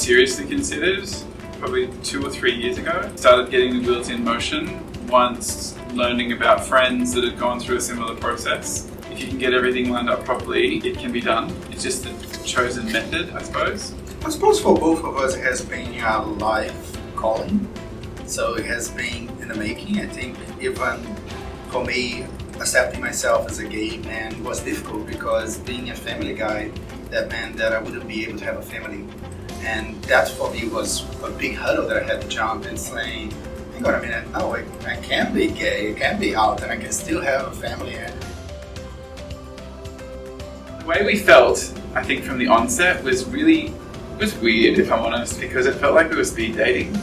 seriously considered probably 2 or 3 years ago. Started getting the wheels in motion once learning about friends that had gone through a similar process. If you can get everything lined up properly, it can be done. It's just the chosen method, I suppose. I suppose for both of us it has been our life calling. So it has been in the making. I think even for me, accepting myself as a gay man was difficult because being a family guy, that meant that I wouldn't be able to have a family. And that for me was a big hurdle that I had to jump and saying, hang on a minute, no, I can be gay, I can be out, and I can still have a family. The way we felt, I think from the onset, was weird, if I'm honest, because it felt like we were speed dating.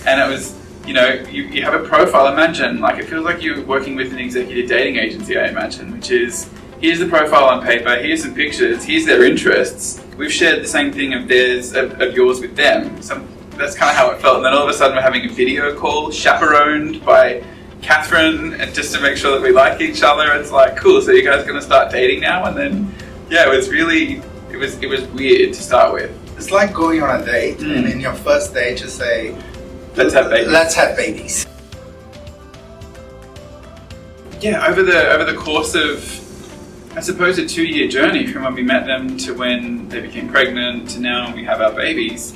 And it was, you have a profile, imagine, like it feels like you're working with an executive dating agency, I imagine, which is, here's the profile on paper, here's some pictures, here's their interests. We've shared the same thing of yours with them. So that's kind of how it felt. And then all of a sudden we're having a video call chaperoned by Catherine, and just to make sure that we like each other. It's like, cool, so you guys are going to start dating now? And then, yeah, it was weird to start with. It's like going on a date and in your first date you say, let's have babies. Yeah, over the course of, I suppose, a 2-year journey from when we met them to when they became pregnant to now we have our babies,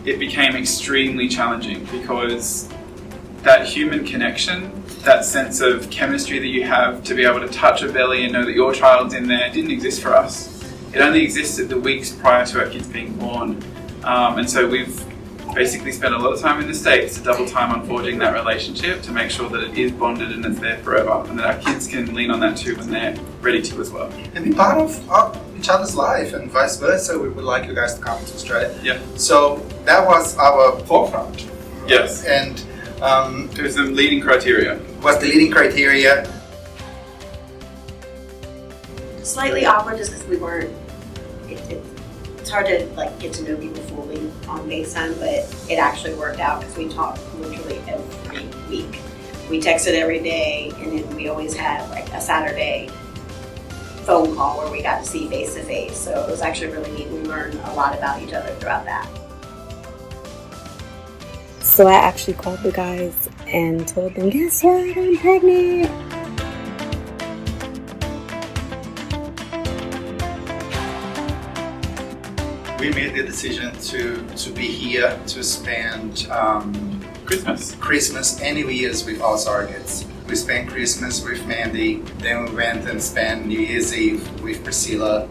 it became extremely challenging because that human connection, that sense of chemistry that you have to be able to touch a belly and know that your child's in there didn't exist for us. It only existed the weeks prior to our kids being born. And so we've basically spent a lot of time in the States to double time on forging that relationship to make sure that it is bonded and it's there forever, and that our kids can lean on that too when they're ready to as well. And be part of each other's life and vice versa. We would like you guys to come to Australia. Yeah. So that was our forefront. Yes. And it was the leading criteria. Slightly awkward just because we weren't, it's hard to get to know people fully on FaceTime, but it actually worked out because we talked literally every week. We texted every day, and then we always had a Saturday phone call where we got to see face to face. So it was actually really neat. We learned a lot about each other throughout that. So I actually called the guys and told them, guess what, I'm pregnant. We made the decision to be here to spend Christmas and New Year's with our surrogates. We spent Christmas with Mandy, then we went and spent New Year's Eve with Priscilla.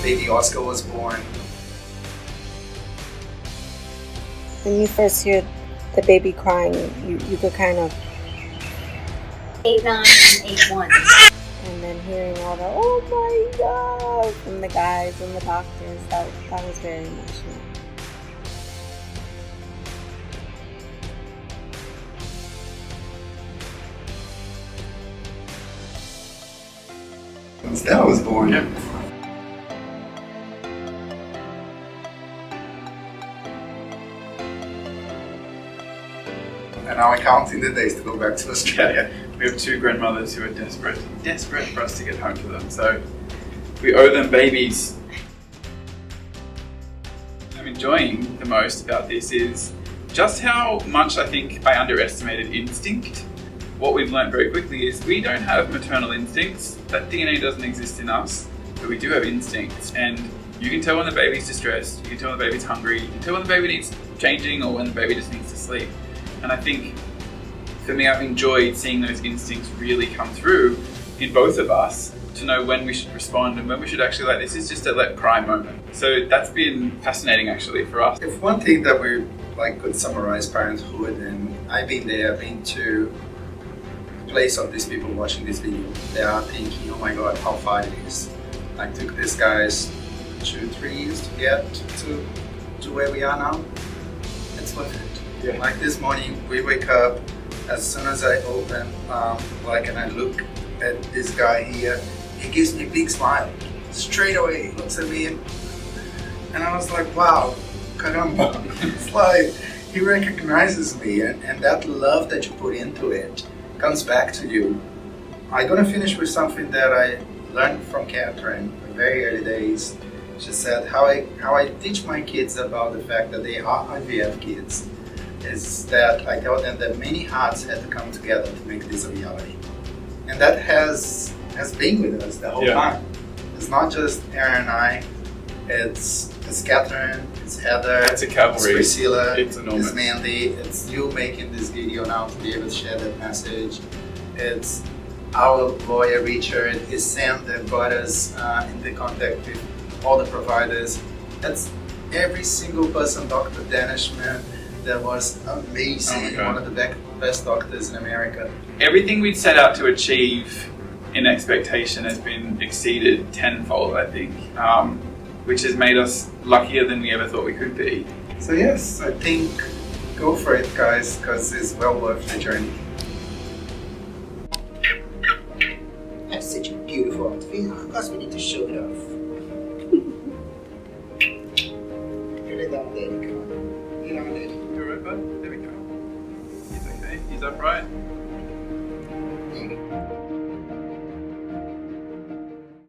Baby Oscar was born. When you first hear the baby crying, you could kind of 8-9 and 8-1. And then hearing all the oh my god from the guys and the doctors, that was very emotional. When Stella was born. Yeah. And now we're counting the days to go back to Australia. We have 2 grandmothers who are desperate for us to get home to them. So we owe them babies. I'm enjoying the most about this is just how much I think I underestimated instinct. What we've learned very quickly is we don't have maternal instincts. That DNA doesn't exist in us, but we do have instincts. And you can tell when the baby's distressed, you can tell when the baby's hungry, you can tell when the baby needs changing or when the baby just needs to sleep. And I think, for me, I've enjoyed seeing those instincts really come through in both of us to know when we should respond and when we should actually, this is just a let cry moment. So that's been fascinating, actually, for us. If one thing that we could summarize parenthood, and I've been there, I've been to a place of these people watching this video, they are thinking, oh my god, how far it is. I took these guys 2-3 years to get to where we are now. It's worth it. Yeah. Like this morning, we wake up, as soon as I open, and I look at this guy here, he gives me a big smile. Straight away, he looks at me, and I was like, wow, caramba. It's like he recognizes me, and that love that you put into it comes back to you. I'm gonna finish with something that I learned from Catherine in very early days. She said how I teach my kids about the fact that they are IVF kids is that I tell them that many hearts had to come together to make this a reality. And that has been with us the whole time. It's not just Aaron and I, it's Catherine, it's Heather, It's a cavalry. it's Priscilla, It's enormous. it's Mandy, it's you making this video now to be able to share that message. It's our lawyer Richard, it's Sam that brought us into contact with all the providers. That's every single person, Dr. Danishman, that was amazing, one of the best doctors in America. Everything we'd set out to achieve in expectation has been exceeded tenfold, I think, which has made us luckier than we ever thought we could be. So yes, I think go for it, guys, because it's well worth the journey. That's such a beautiful outfit. Of course, we need to show it off. Really don't let it go. You don't let it go. You're right, bud? There we go. He's okay. He's upright.